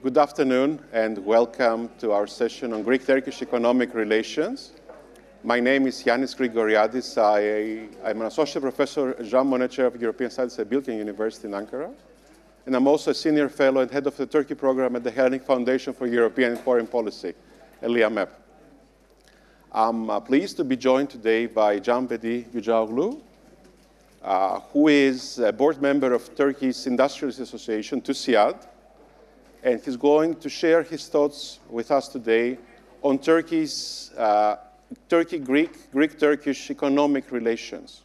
Good afternoon and welcome to our session on Greek-Turkish economic relations. My name is Ioannis Grigoriadis. I'm an associate professor, Jean Monnet Chair of European Studies at Bilkent University in Ankara. And I'm also a senior fellow and head of the Turkey program at the Hellenic Foundation for European Foreign Policy, ELIAMEP. I'm pleased to be joined today by Bedii Yücaoğlu, who is a board member of Turkey's Industrialist Association, TÜSİAD, and he's going to share his thoughts with us today on Turkey's Greek-Turkish economic relations.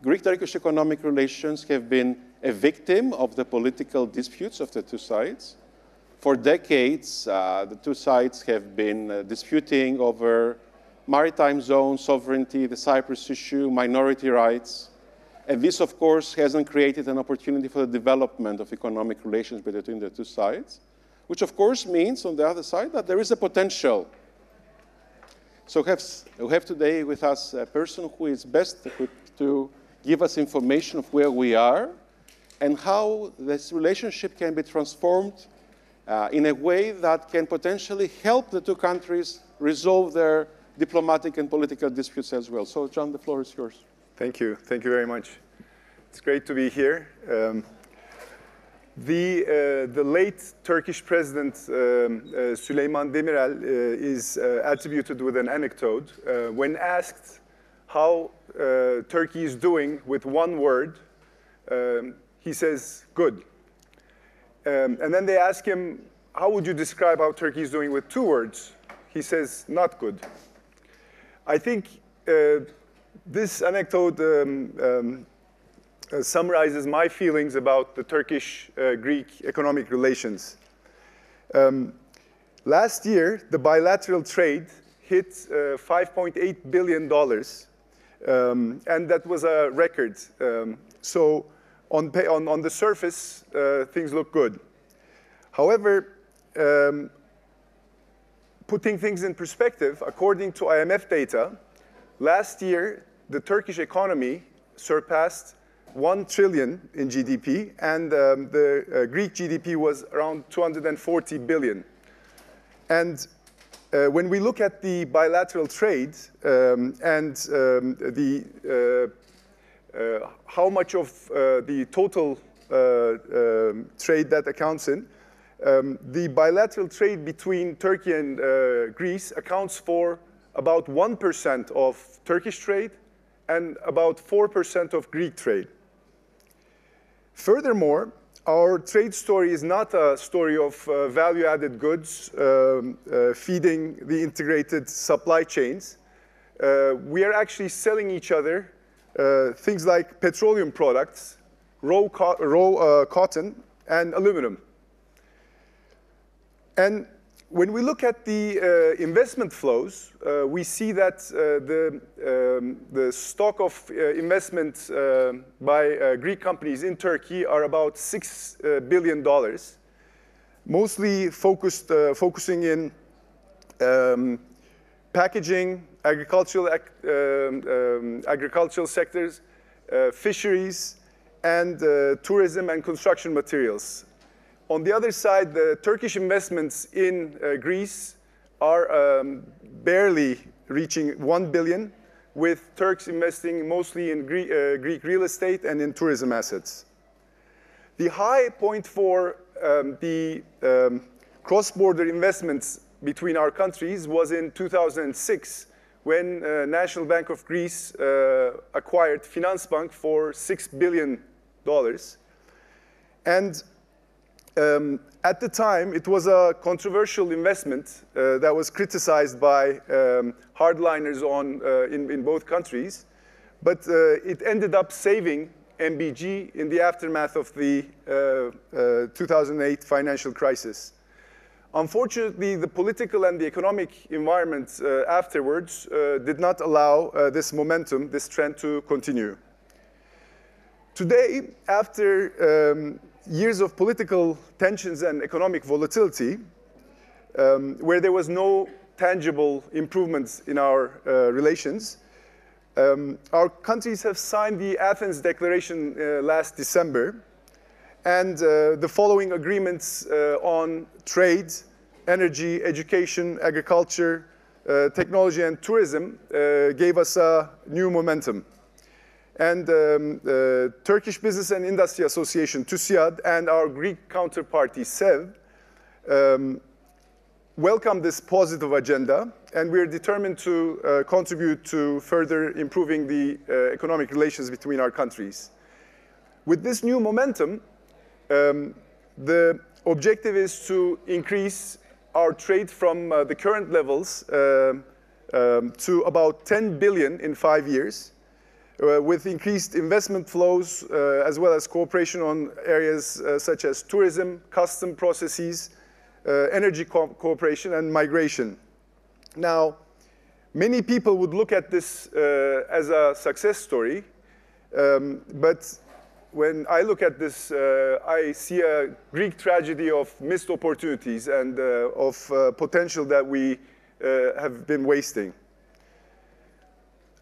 Greek-Turkish economic relations have been a victim of the political disputes of the two sides. For decades, the two sides have been disputing over maritime zone sovereignty, the Cyprus issue, minority rights. And this, of course, hasn't created an opportunity for the development of economic relations between the two sides, which, of course, means, on the other side, that there is a potential. So we have today with us a person who is best equipped to give us information of where we are and how this relationship can be transformed in a way that can potentially help the two countries resolve their diplomatic and political disputes as well. So, John, the floor is yours. Thank you. Thank you very much. It's great to be here. The late Turkish president, Süleyman Demirel, is attributed with an anecdote. When asked how Turkey is doing with one word, he says, good. And then they ask him, how would you describe how Turkey is doing with two words? He says, not good. I think this anecdote summarizes my feelings about the Turkish-Greek economic relations. Last year, the bilateral trade hit $5.8 billion, and that was a record. So on the surface, things look good. However, putting things in perspective, according to IMF data, last year, the Turkish economy surpassed 1 trillion in GDP, and the Greek GDP was around 240 billion. And when we look at the bilateral trade and how much of the total trade that accounts in, the bilateral trade between Turkey and Greece accounts for about 1% of Turkish trade and about 4% of Greek trade. Furthermore, our trade story is not a story of value-added goods feeding the integrated supply chains. We are actually selling each other things like petroleum products, raw cotton, and aluminum. And when we look at the investment flows, we see that the stock of investment by Greek companies in Turkey are about $6 billion, mostly focusing in packaging, agricultural sectors, fisheries, and tourism and construction materials. On the other side, the Turkish investments in Greece are barely reaching 1 billion, with Turks investing mostly in Greek real estate and in tourism assets. The high point for the cross-border investments between our countries was in 2006, when National Bank of Greece acquired Finansbank for $6 billion. And at the time, it was a controversial investment that was criticized by hardliners in both countries, but it ended up saving MBG in the aftermath of the 2008 financial crisis. Unfortunately, the political and the economic environment afterwards did not allow this momentum, this trend to continue. Today, after years of political tensions and economic volatility, where there was no tangible improvements in our relations, our countries have signed the Athens Declaration last December, and the following agreements on trade, energy, education, agriculture, technology, and tourism gave us a new momentum. And Turkish Business and Industry Association, TÜSİAD, and our Greek counterparty, SEV, welcome this positive agenda, and we're determined to contribute to further improving the economic relations between our countries. With this new momentum, the objective is to increase our trade from the current levels to about 10 billion in 5 years, with increased investment flows as well as cooperation on areas such as tourism, custom processes, energy cooperation, and migration. Now, many people would look at this as a success story, but when I look at this, I see a Greek tragedy of missed opportunities and of potential that we have been wasting.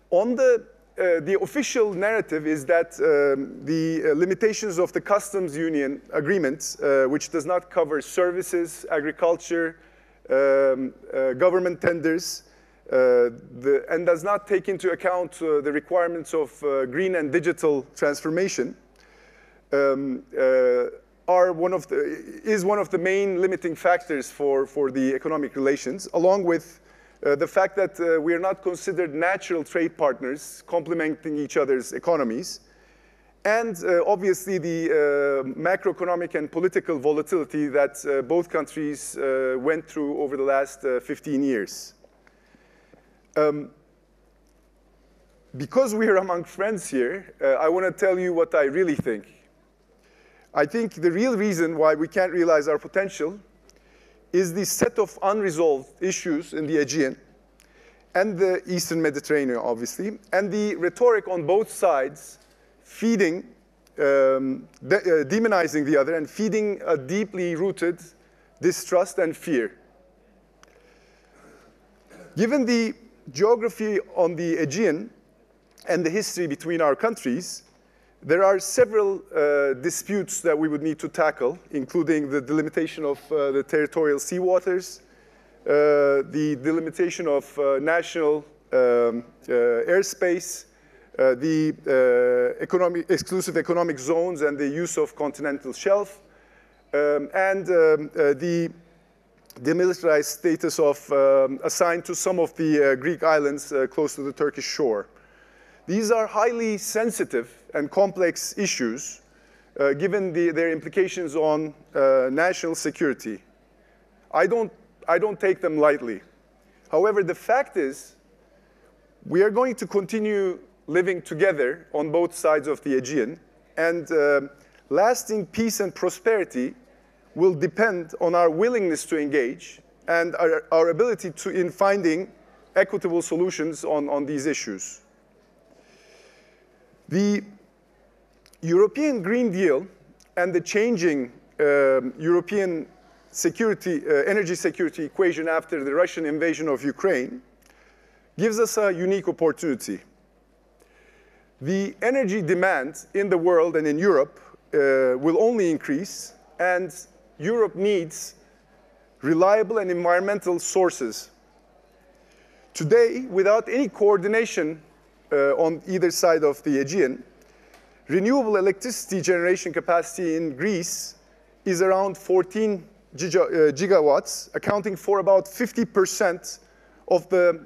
On the official narrative is that the limitations of the customs union agreement, which does not cover services, agriculture, government tenders, and does not take into account the requirements of green and digital transformation, is one of the main limiting factors for the economic relations, along with the fact that we are not considered natural trade partners complementing each other's economies, and obviously the macroeconomic and political volatility that both countries went through over the last 15 years. Because we are among friends here, I want to tell you what I really think. I think the real reason why we can't realize our potential is the set of unresolved issues in the Aegean and the Eastern Mediterranean, obviously, and the rhetoric on both sides feeding, demonizing the other and feeding a deeply rooted distrust and fear. Given the geography on the Aegean and the history between our countries, there are several disputes that we would need to tackle, including the delimitation of the territorial seawaters, the delimitation of national airspace, the exclusive economic zones and the use of continental shelf, and the demilitarized status of assigned to some of the Greek islands close to the Turkish shore. These are highly sensitive and complex issues, given their implications on national security. I don't take them lightly. However, the fact is, we are going to continue living together on both sides of the Aegean, and lasting peace and prosperity will depend on our willingness to engage and our ability in finding equitable solutions on these issues. The European Green Deal and the changing European energy security equation after the Russian invasion of Ukraine gives us a unique opportunity. The energy demand in the world and in Europe will only increase, and Europe needs reliable and environmental sources. Today, without any coordination on either side of the Aegean, renewable electricity generation capacity in Greece is around 14 gigawatts, accounting for about 50% of the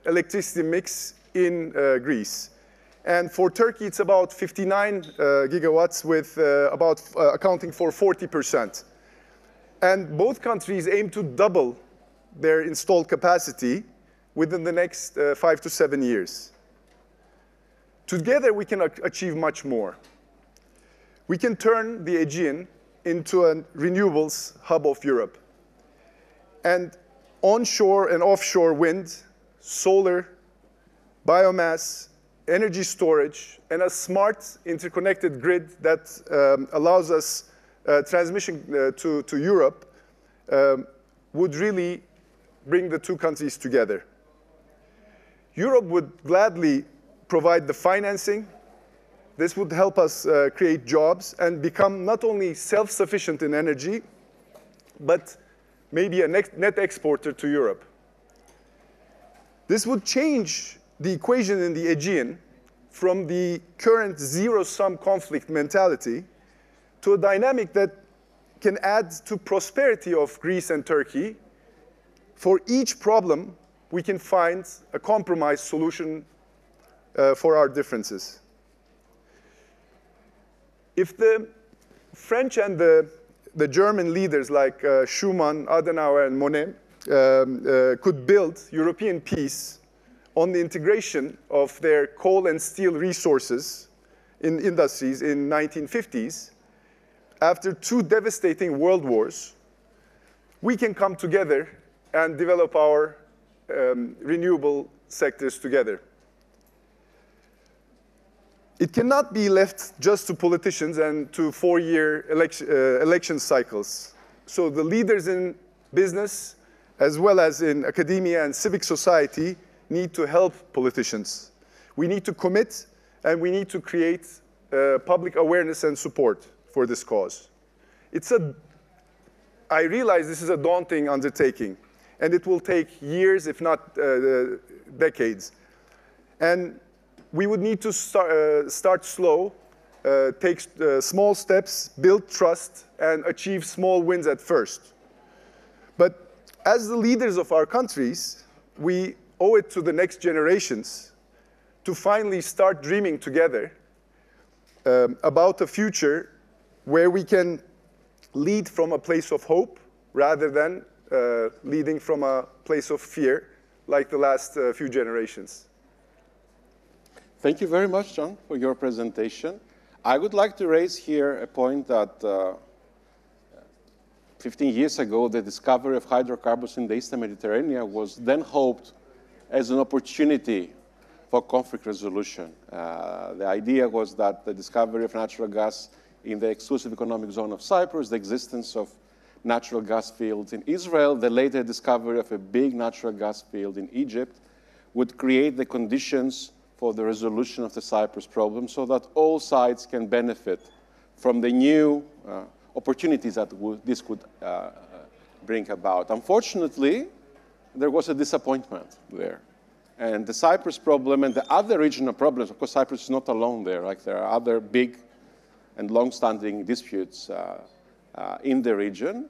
electricity mix in Greece. And for Turkey, it's about 59 gigawatts, with accounting for 40%. And both countries aim to double their installed capacity within the next 5 to 7 years. Together, we can achieve much more. We can turn the Aegean into a renewables hub of Europe. And onshore and offshore wind, solar, biomass, energy storage, and a smart interconnected grid that allows us transmission to Europe would really bring the two countries together. Europe would gladly provide the financing, This would help us create jobs and become not only self-sufficient in energy, but maybe a net exporter to Europe. This would change the equation in the Aegean from the current zero-sum conflict mentality to a dynamic that can add to prosperity of Greece and Turkey. For each problem, we can find a compromise solution for our differences. If the French and the German leaders like Schuman, Adenauer, and Monnet could build European peace on the integration of their coal and steel resources in industries in 1950s, after 2 devastating world wars, we can come together and develop our renewable sectors together. It cannot be left just to politicians and to 4-year election cycles. So the leaders in business, as well as in academia and civic society, need to help politicians. We need to commit, and we need to create public awareness and support for this cause. I realize this is a daunting undertaking, and it will take years, if not decades. And we would need to start slow, take small steps, build trust, and achieve small wins at first. But as the leaders of our countries, we owe it to the next generations to finally start dreaming together about a future where we can lead from a place of hope rather than leading from a place of fear like the last few generations. Thank you very much, John, for your presentation. I would like to raise here a point that 15 years ago, the discovery of hydrocarbons in the Eastern Mediterranean was then hoped as an opportunity for conflict resolution. The idea was that the discovery of natural gas in the exclusive economic zone of Cyprus, the existence of natural gas fields in Israel, the later discovery of a big natural gas field in Egypt would create the conditions for the resolution of the Cyprus problem so that all sides can benefit from the new opportunities that this could bring about. Unfortunately, there was a disappointment there. And the Cyprus problem and the other regional problems, of course, Cyprus is not alone there. Like there are other big and long-standing disputes in the region.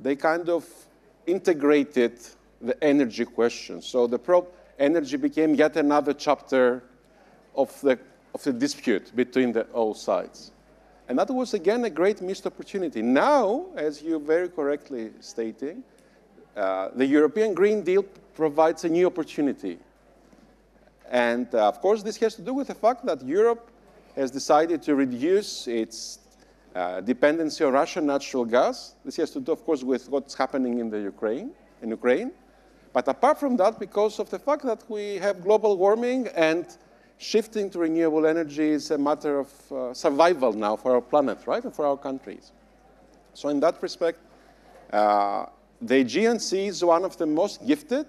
They kind of integrated the energy question. So the energy became yet another chapter of the dispute between all sides. And that was, again, a great missed opportunity. Now, as you very correctly stating, the European Green Deal provides a new opportunity. And, of course, this has to do with the fact that Europe has decided to reduce its dependency on Russian natural gas. This has to do, of course, with what's happening in Ukraine. But apart from that, because of the fact that we have global warming and shifting to renewable energy is a matter of survival now for our planet, right, and for our countries. So in that respect, the Aegean Sea is one of the most gifted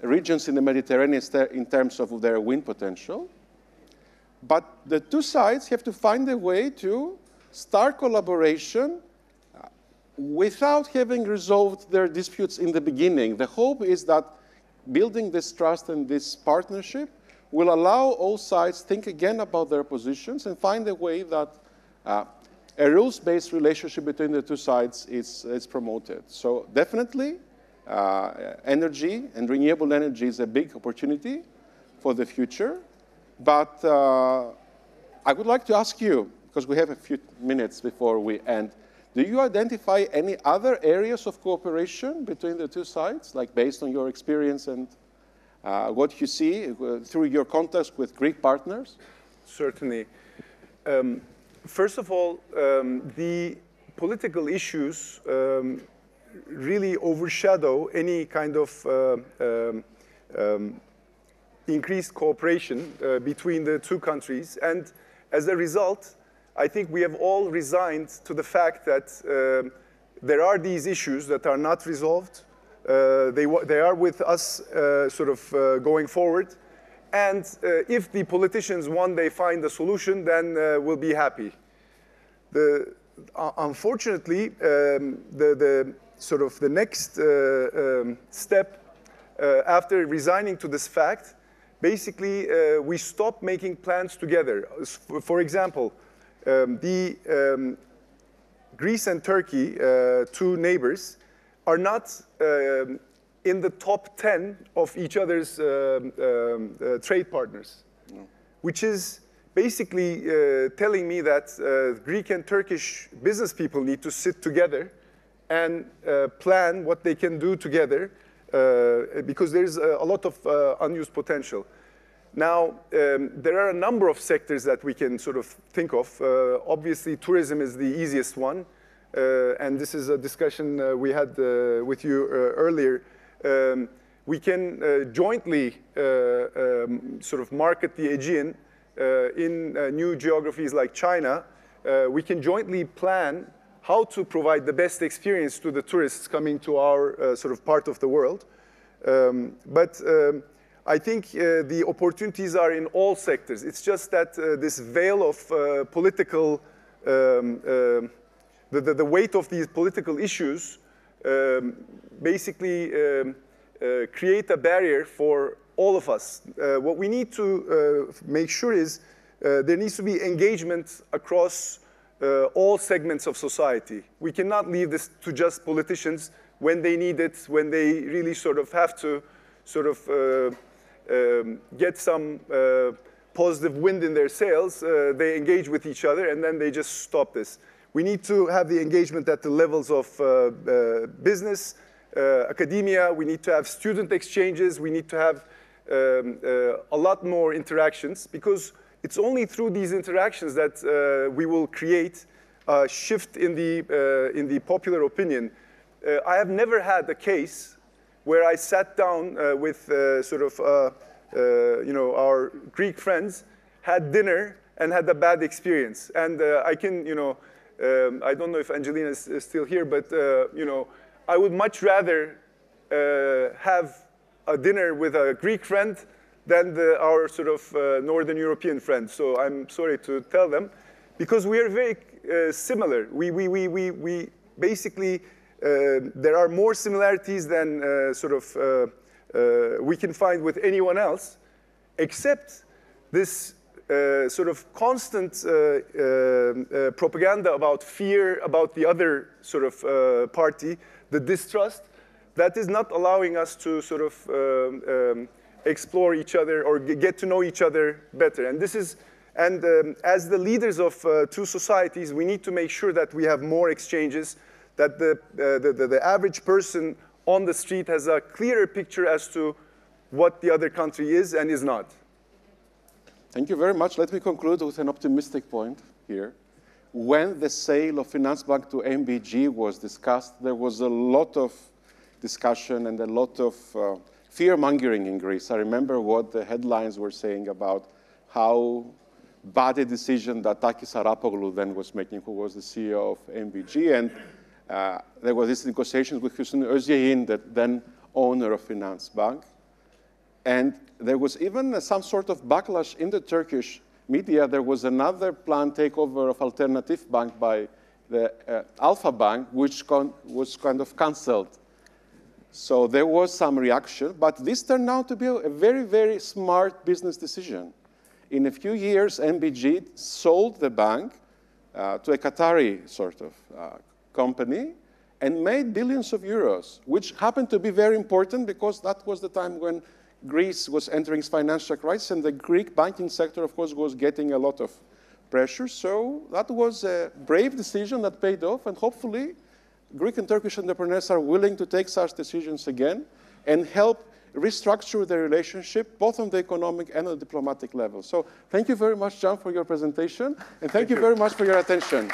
regions in the Mediterranean in terms of their wind potential. But the two sides have to find a way to start collaboration without having resolved their disputes in the beginning. The hope is that building this trust and this partnership will allow all sides to think again about their positions and find a way that a rules-based relationship between the two sides is promoted. So definitely, energy and renewable energy is a big opportunity for the future. But I would like to ask you, because we have a few minutes before we end, do you identify any other areas of cooperation between the two sides, like based on your experience and what you see through your contacts with Greek partners? Certainly. First of all, the political issues really overshadow any kind of increased cooperation between the two countries. And as a result, I think we have all resigned to the fact that there are these issues that are not resolved. They are with us sort of going forward. And if the politicians one day find a solution, then we'll be happy. Unfortunately, the next step after resigning to this fact, basically we stopped making plans together. For example, Greece and Turkey, two neighbors, are not in the top 10 of each other's trade partners, no. Which is basically telling me that Greek and Turkish business people need to sit together and plan what they can do together because there's a lot of unused potential. Now, there are a number of sectors that we can sort of think of. Obviously, tourism is the easiest one, and this is a discussion we had with you earlier. We can jointly sort of market the Aegean in new geographies like China. We can jointly plan how to provide the best experience to the tourists coming to our sort of part of the world. I think the opportunities are in all sectors. It's just that this veil of political, the weight of these political issues basically create a barrier for all of us. What we need to make sure is there needs to be engagement across all segments of society. We cannot leave this to just politicians when they need it, when they really sort of have to sort of get some positive wind in their sails, they engage with each other, and then they just stop this. We need to have the engagement at the levels of business, academia. We need to have student exchanges. We need to have a lot more interactions, because it's only through these interactions that we will create a shift in the popular opinion. I have never had a case where I sat down with our Greek friends, had dinner, and had a bad experience. And I can, I don't know if Angelina is still here, but I would much rather have a dinner with a Greek friend than our sort of Northern European friend. So I'm sorry to tell them, because we are very similar. We basically, there are more similarities than we can find with anyone else, except this sort of constant propaganda about fear about the other sort of party, the distrust, that is not allowing us to sort of explore each other or get to know each other better. And this is, as the leaders of two societies, we need to make sure that we have more exchanges, that the average person on the street has a clearer picture as to what the other country is and is not. Thank you very much. Let me conclude with an optimistic point here. When the sale of Finansbank to MBG was discussed, there was a lot of discussion and a lot of fear-mongering in Greece. I remember what the headlines were saying about how bad a decision that Takis Arapoglou then was making, who was the CEO of MBG. And there were these negotiations with Hüsnü Özyeğin, the then owner of Finansbank. And there was even some sort of backlash in the Turkish media. There was another planned takeover of Alternatif Bank by the Alpha Bank, which was kind of canceled. So there was some reaction, but this turned out to be a very, very smart business decision. In a few years, MBG sold the bank to a Qatari sort of company and made billions of euros, which happened to be very important because that was the time when Greece was entering its financial crisis, and the Greek banking sector, of course, was getting a lot of pressure. So that was a brave decision that paid off, and hopefully Greek and Turkish entrepreneurs are willing to take such decisions again and help restructure the relationship, both on the economic and on the diplomatic level. So thank you very much, Can, for your presentation, and thank you very much for your attention.